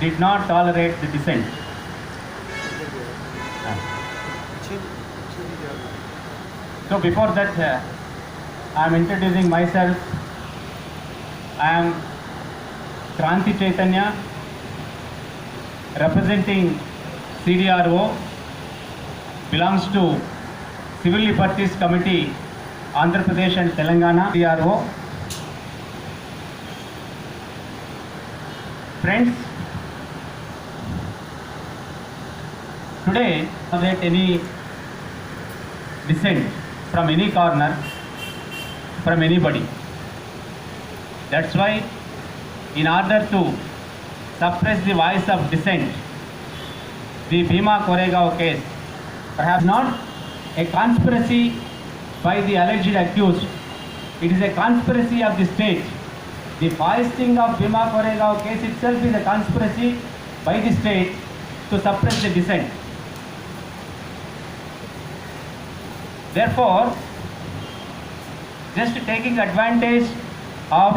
did not tolerate the dissent. So before that, I am introducing myself. I am Kranti Chaitanya, representing Cdro, belongs to Civil Liberties Committee, Andhra Pradesh and Telangana. Cdro. Friends, today, without any dissent from any corner, from anybody. That's why, in order to suppress the voice of dissent, the Bhima Koregaon case, perhaps not a conspiracy by the alleged accused, it is a conspiracy of the state. The foisting of Bhima Koregaon case itself is a conspiracy by the state to suppress the dissent. Therefore, just taking advantage of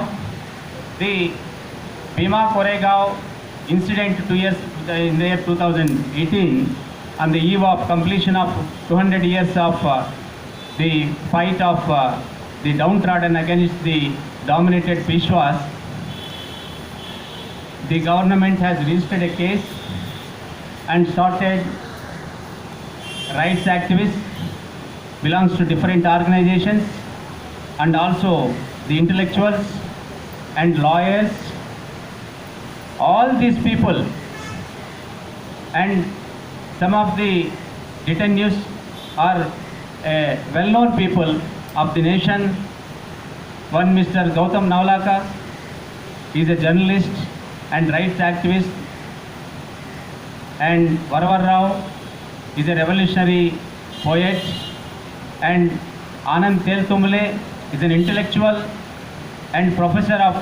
the Bhima Koregaon incident 2 years in the year 2018, on the eve of completion of 200 years of the fight of the downtrodden against the dominated Peshwas, the government has registered a case and started rights activists, belongs to different organizations, and also the intellectuals and lawyers, all these people, and some of the detainees are well-known people of the nation. One Mr. Gautam Navlaka is a journalist and rights activist, and Varavar Rao is a revolutionary poet, and Anand Teltumble is an intellectual and professor of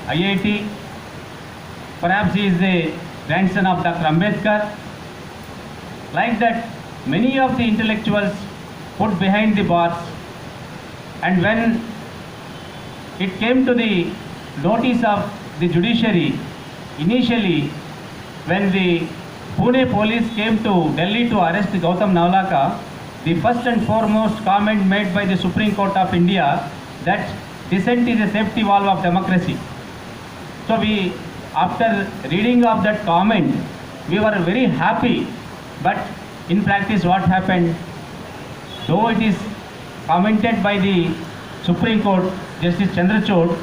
IIT. Perhaps he is the grandson of Dr. Ambedkar. Like that, many of the intellectuals put behind the bars, and when it came to the notice of the judiciary, initially when the Pune police came to Delhi to arrest Gautam Navlaka, the first and foremost comment made by the Supreme Court of India that dissent is a safety valve of democracy. So we, after reading of that comment, we were very happy. But in practice, what happened? Though it is commented by the Supreme Court, Justice Chandrachud,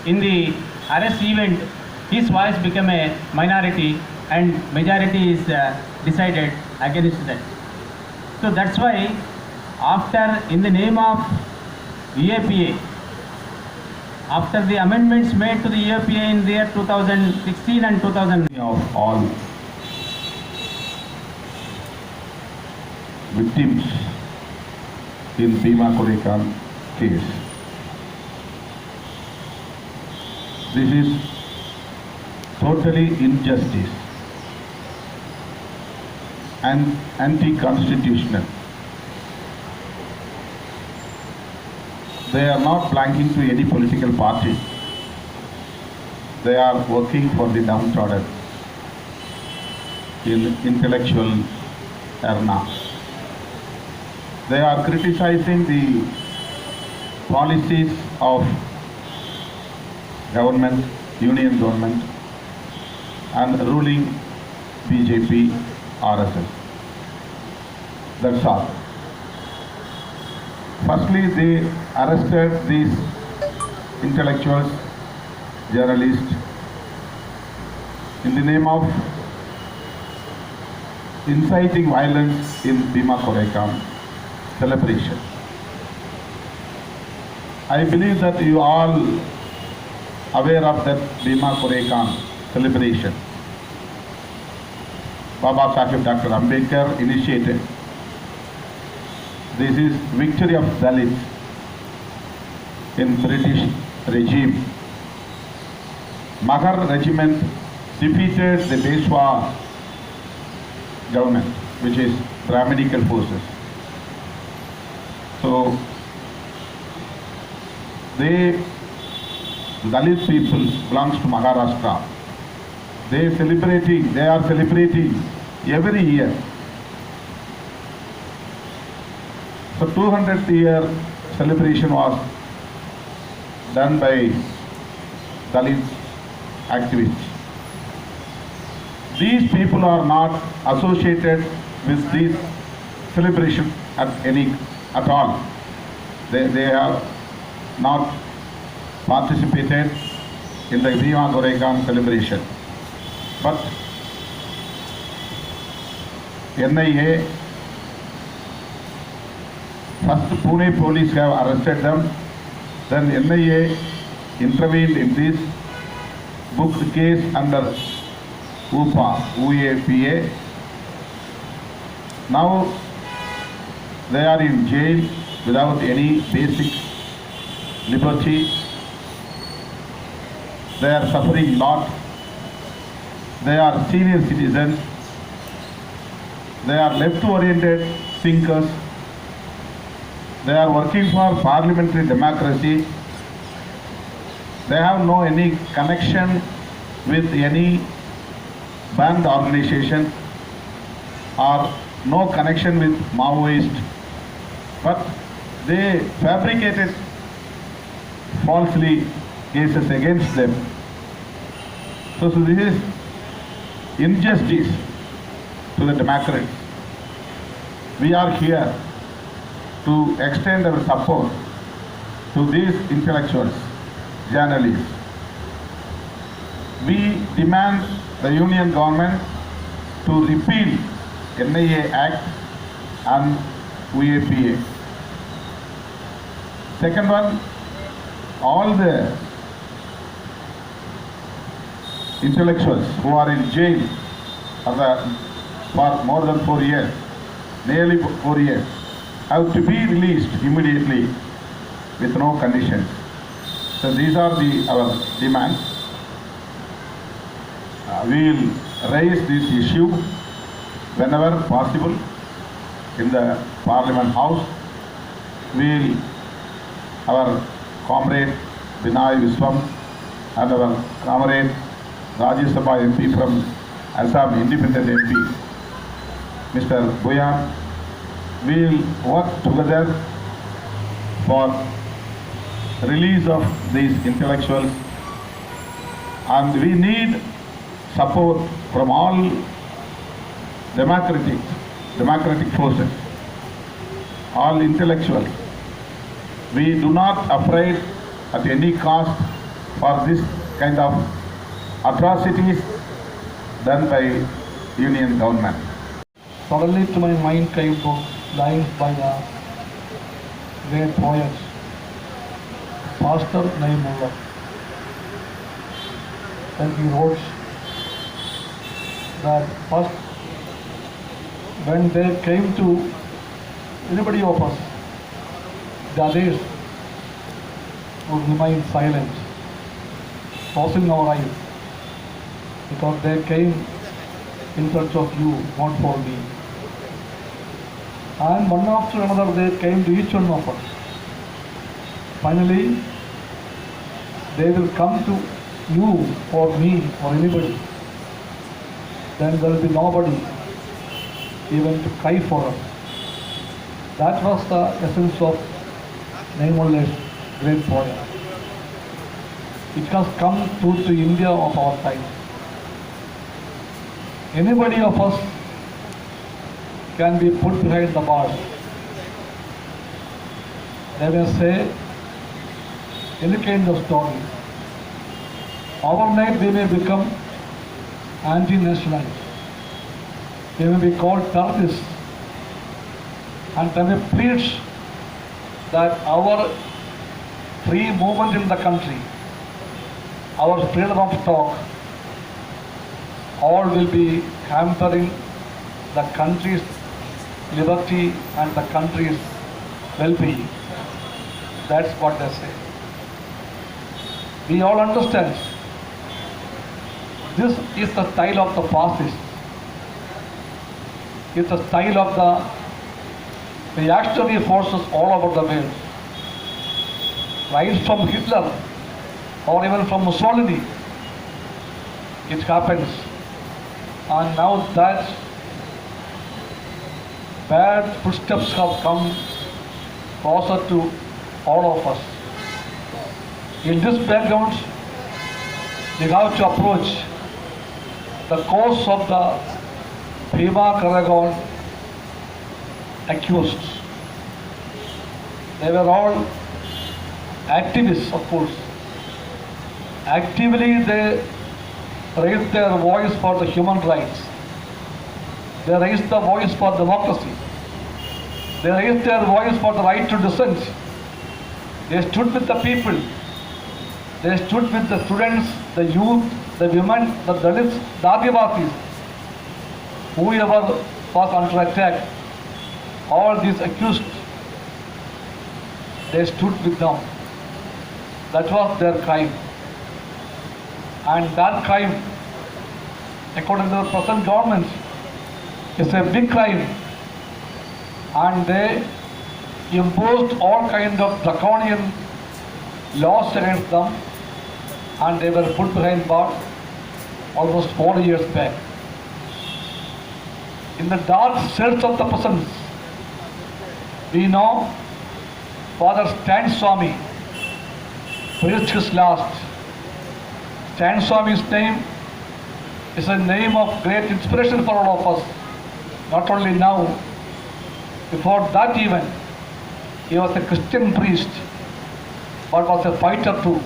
in the arrest event, his voice became a minority and majority is decided against that. So that's why, after, in the name of UAPA, after the amendments made to the UAPA in the year 2016 and 2000, of all victims in Bhima Koregaon case. This is totally injustice and anti-constitutional. They are not belonging to any political party. They are working for the downtrodden in intellectual arena. They are criticizing the policies of government, union government, and ruling BJP, RSS. That's all. Firstly, they arrested these intellectuals, journalists, in the name of inciting violence in Bhima Koregaon celebration. I believe that you all aware of that Bhima Koregaon celebration. Baba Sahib Dr. Ambedkar initiated. This is victory of Dalits in British regime. Magar regiment defeated the Peshwa government, which is Brahminical forces. So they, Dalit people belongs to Maharashtra. they are celebrating every year. So 200th year celebration was done by Dalit activists. These people are not associated with this celebration at all. They have not participated in the Bhima Goregaon celebration. But NIA, first Pune police have arrested them, then NIA intervened in this, booked case under UAPA. Now they are in jail without any basic liberty. They are suffering a lot. They are senior citizens. They are left-oriented thinkers. They are working for parliamentary democracy. They have no any connection with any banned organization or no connection with Maoist, but they fabricated falsely cases against them. So this is injustice to the democrats. We are here to extend our support to these intellectuals, journalists. We demand the union government to repeal NIA Act and UAPA. Second one, all the intellectuals who are in jail for more than 4 years, nearly 4 years, have to be released immediately with no conditions. So these are our demands. We will raise this issue whenever possible in the Parliament House. Our comrade Binay Viswam and our comrade Rajya Sabha MP from Assam, independent MP, Mr. Boyan, we will work together for release of these intellectuals, and we need support from all democratic forces, all intellectuals. We do not afraid at any cost for this kind of atrocities done by union government. Suddenly to my mind came lines by a great poet, Pastor Naimullah, and he wrote that first, when they came to anybody of us, the others would remain silent, closing our eyes, because they came in search of you, not for me. And one after another they came to each one of us. Finally, they will come to you or me or anybody. Then there will be nobody even to cry for us. That was the essence of Naimullah's great poem. It has come to India of our time. Anybody of us can be put behind the bars. They may say any kind of story. Overnight they may become anti-nationalists. They may be called terrorists, and they may preach that our free movement in the country, our freedom of talk, all will be hampering the country's liberty and the country's well-being. That's what they say. We all understand this is the style of the fascists. It's the style of the reactionary forces all over the world. Right from Hitler or even from Mussolini, it happens. And now that bad footsteps have come closer to all of us. In this background, we have to approach the cause of the Bhima Karagon accused. They were all activists, of course. Actively, they raised their voice for the human rights. They raised the voice for democracy. They raised their voice for the right to dissent. They stood with the people. They stood with the students, the youth, the women, the Dalits, the Adivasis, whoever was under attack. All these accused, they stood with them. That was their crime. And that crime, according to the present government, is a big crime. And they imposed all kinds of draconian laws against them, and they were put behind bars almost 4 years back. In the dark cells of the prisons, we know Father Stan Swami preached his last. Stan Swami's name is a name of great inspiration for all of us, not only now. Before that even, he was a Christian priest, but was a fighter too.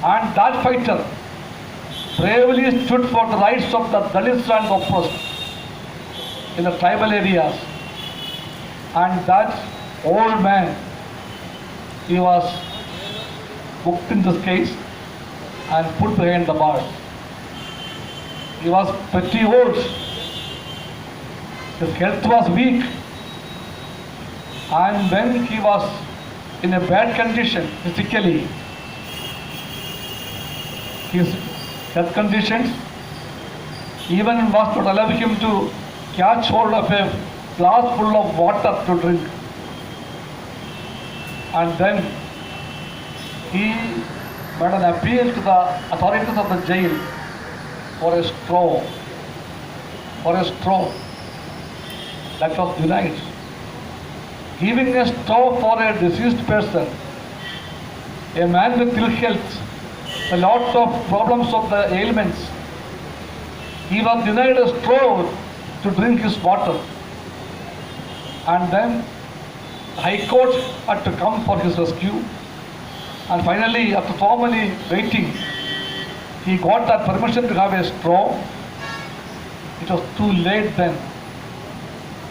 And that fighter bravely stood for the rights of the Dalits and oppressed in the tribal areas. And that old man, he was booked in this case and put behind the bars. He was pretty old. His health was weak. And when he was in a bad condition physically, his health conditions even was not allow him to catch hold of a glass full of water to drink. And then he made an appeal to the authorities of the jail for a straw. That was denied. Giving a straw for a deceased person, a man with ill health, a lot of problems of the ailments, he was denied a straw to drink his water. And then the High Court had to come for his rescue. And finally, after so many waiting, he got that permission to have a straw. It was too late then,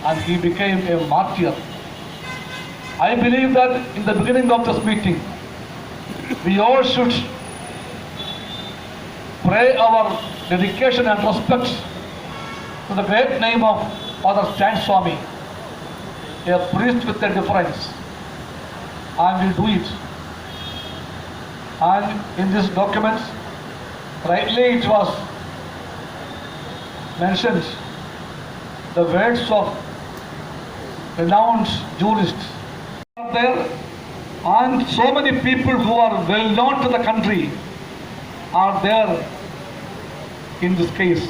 and he became a martyr. I believe that in the beginning of this meeting, we all should pray our dedication and respect to the great name of Father Stan Swami, a priest with a difference, and we'll do it. And in this document, rightly it was mentioned the words of renowned jurists are there, and so many people who are well known to the country are there in this case.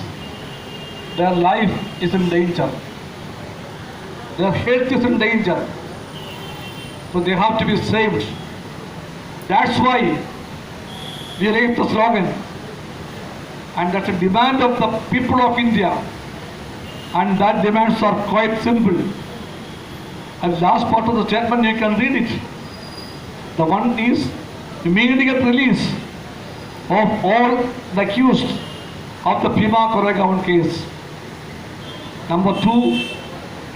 Their life is in danger. Their health is in danger. So they have to be saved. That's why we raised the slogan. And that's a demand of the people of India. And that demands are quite simple. And last part of the statement, you can read it. The one is immediate release of all the accused of the Bhima Koregaon case. Number 2,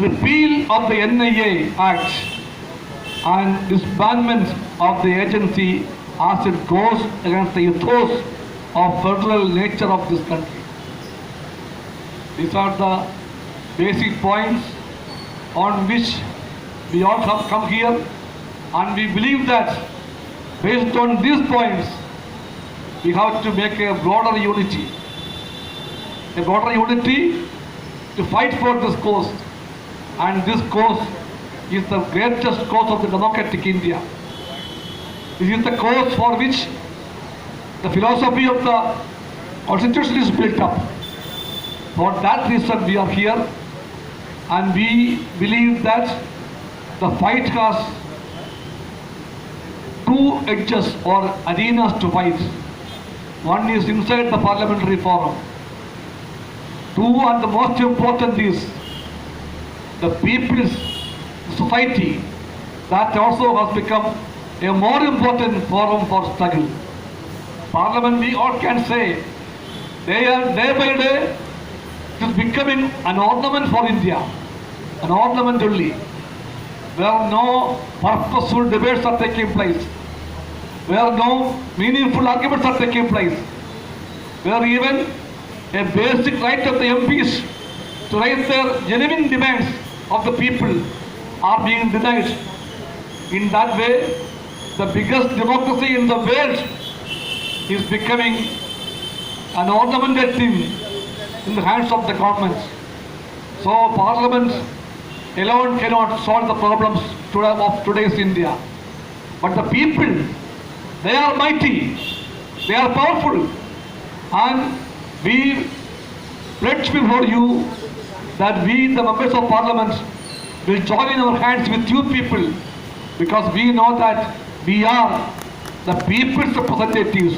repeal of the NIA Act and disbandment of the agency as it goes against the ethos of federal nature of this country. These are the basic points on which we all have come here, and we believe that based on these points, we have to make a broader unity. A broader unity to fight for this cause. And this cause is the greatest cause of the democratic India. This is the cause for which the philosophy of the Constitution is built up. For that reason we are here, and we believe that the fight has two edges or arenas to fight. One is inside the parliamentary forum. Two, and the most important is the people's society, that also has become a more important forum for struggle. Parliament, we all can say, they are day by day, it is becoming an ornament for India, an ornament only, where no purposeful debates are taking place, where no meaningful arguments are taking place, where even a basic right of the MPs to raise their genuine demands of the people are being denied. In that way, the biggest democracy in the world is becoming an ornamented thing in the hands of the government. So Parliament alone cannot solve the problems of today's India. But the people, they are mighty, they are powerful, and we pledge before you that we, the members of Parliament, will join our hands with you people, because we know that we are the people's representatives,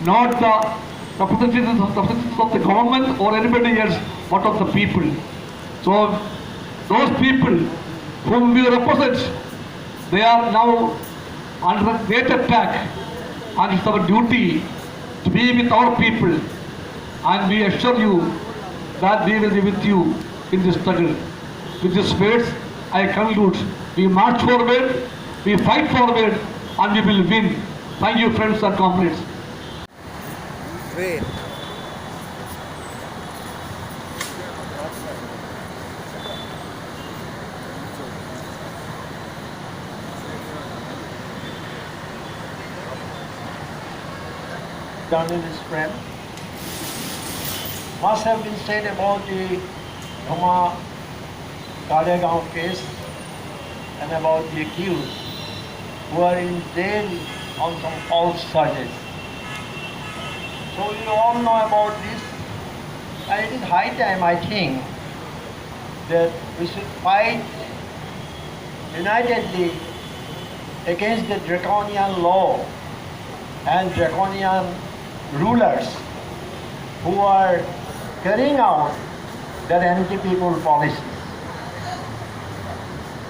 not the representatives of the government or anybody else, but of the people. So those people whom we represent, they are now under great attack, and it's our duty to be with our people, and we assure you that we will be with you in this struggle. With these words, I conclude. We march forward, we fight forward, and we will win. Thank you, friends and comrades. Great. Journalist friend, must have been said about the Dhama Kadegaon case and about the accused who are in jail on some false charges. So you all know about this, and it is high time, I think, that we should fight unitedly against the draconian law and draconian rulers who are carrying out their anti-people policies.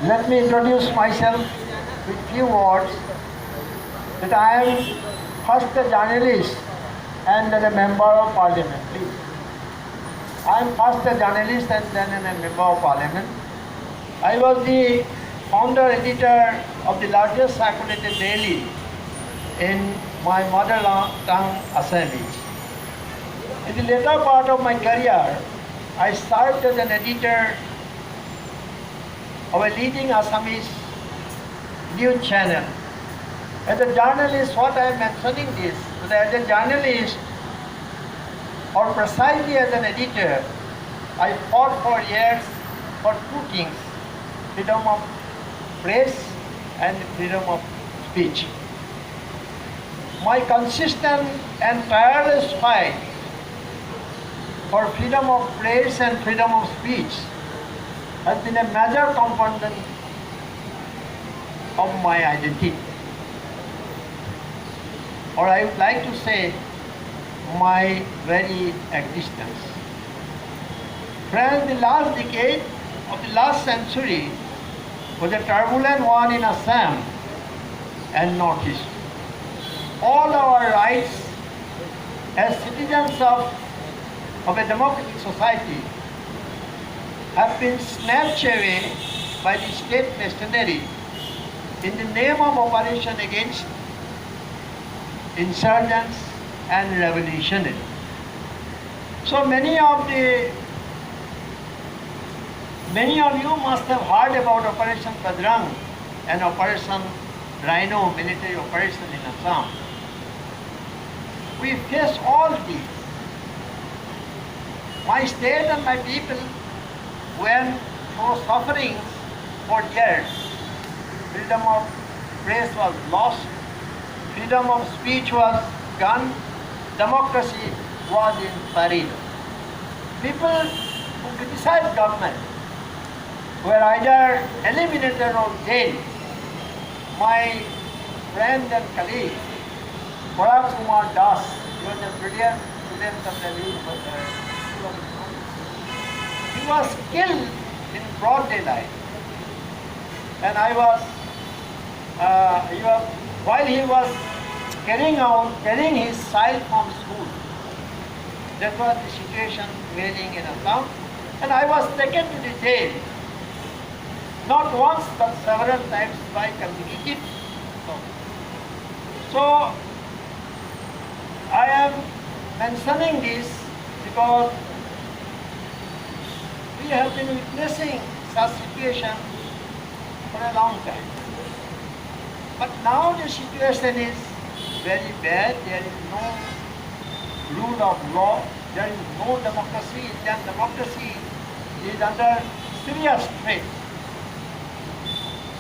Let me introduce myself with few words, that I am first a journalist and then a member of parliament. Please. I am first a journalist and then a member of parliament. I was the founder editor of the largest circulated daily in my mother tongue Assamese. In the later part of my career, I served as an editor of a leading Assamese news channel. As a journalist, what I am mentioning is that as a journalist, or precisely as an editor, I fought for years for two things: freedom of press and freedom of speech. My consistent and tireless fight for freedom of press and freedom of speech has been a major component of my identity, or I would like to say my very existence. Friends, the last decade of the last century was a turbulent one in Assam and Northeast. All our rights as citizens of a democratic society have been snatched away by the state machinery in the name of operation against insurgents and revolutionaries. So many of you must have heard about Operation Badrang and Operation Rhino military operation in Assam. We face all these. My state and my people went through suffering for years. Freedom of press was lost, freedom of speech was gone, democracy was in Paris. People who criticized government were either eliminated or jailed. My friend and colleague, Parag Kumar Das, he was a brilliant student of the School of Economics. He was killed in broad daylight. And while he was carrying his child from school. That was the situation prevailing in Assam. And I was taken to the jail, not once but several times by community. So I am mentioning this because we have been witnessing such situation for a long time. But now the situation is very bad. There is no rule of law. There is no democracy. Indian democracy is under serious threat.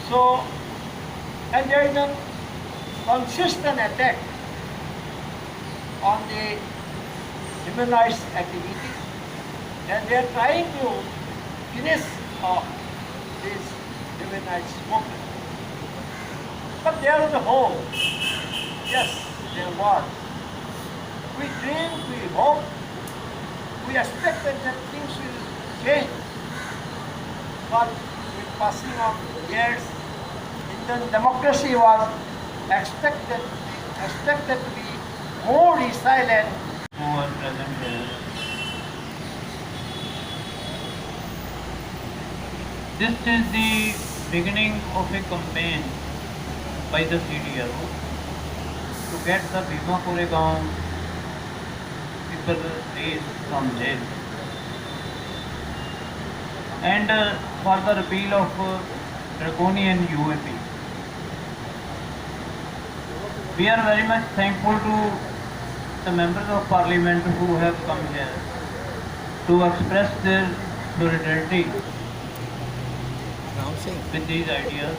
So, and there is a consistent attack on the human rights activities, and they are trying to finish off this human rights movement. But there is a hope. Yes, there was. We dreamed, we hoped, we expected that things will change. But with passing of years, Indian democracy was expected to be more resilient. Who are present here. This is the beginning of a campaign by the Cdro to get the Bhima Koregaon people released from jail and for the repeal of draconian UAP. We are very much thankful to the members of parliament who have come here to express their solidarity with these ideas,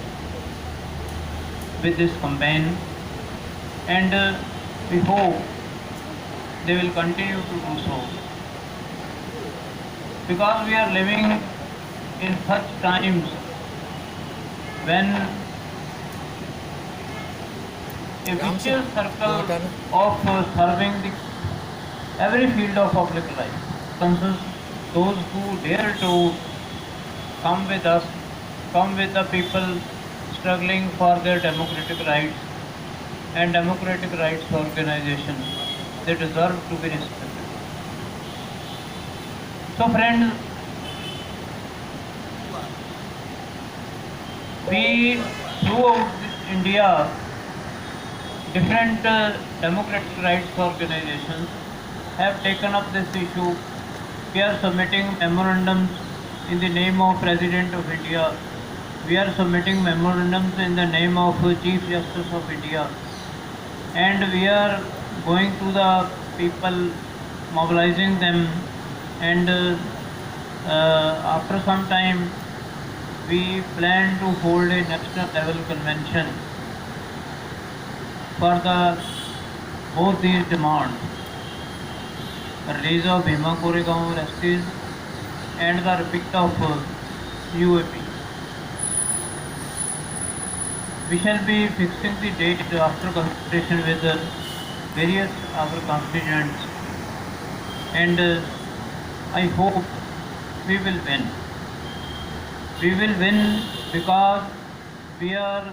with this campaign, and we hope they will continue to do so, because we are living in such times when a vicious circle of serving every field of public life concerns those who dare to come with us, come with the people struggling for their democratic rights and democratic rights organizations. They deserve to be respected. So friends, we throughout India, different democratic rights organizations have taken up this issue. We are submitting memorandums in the name of President of India. We are submitting memorandums in the name of Chief Justice of India. And we are going to the people, mobilizing them, and after some time we plan to hold a national level convention for both these demands, the release of Bhima Koregaon arrestees and the repeal of UAP. We shall be fixing the date after consultation with various our constituents, and I hope we will win. We will win because we are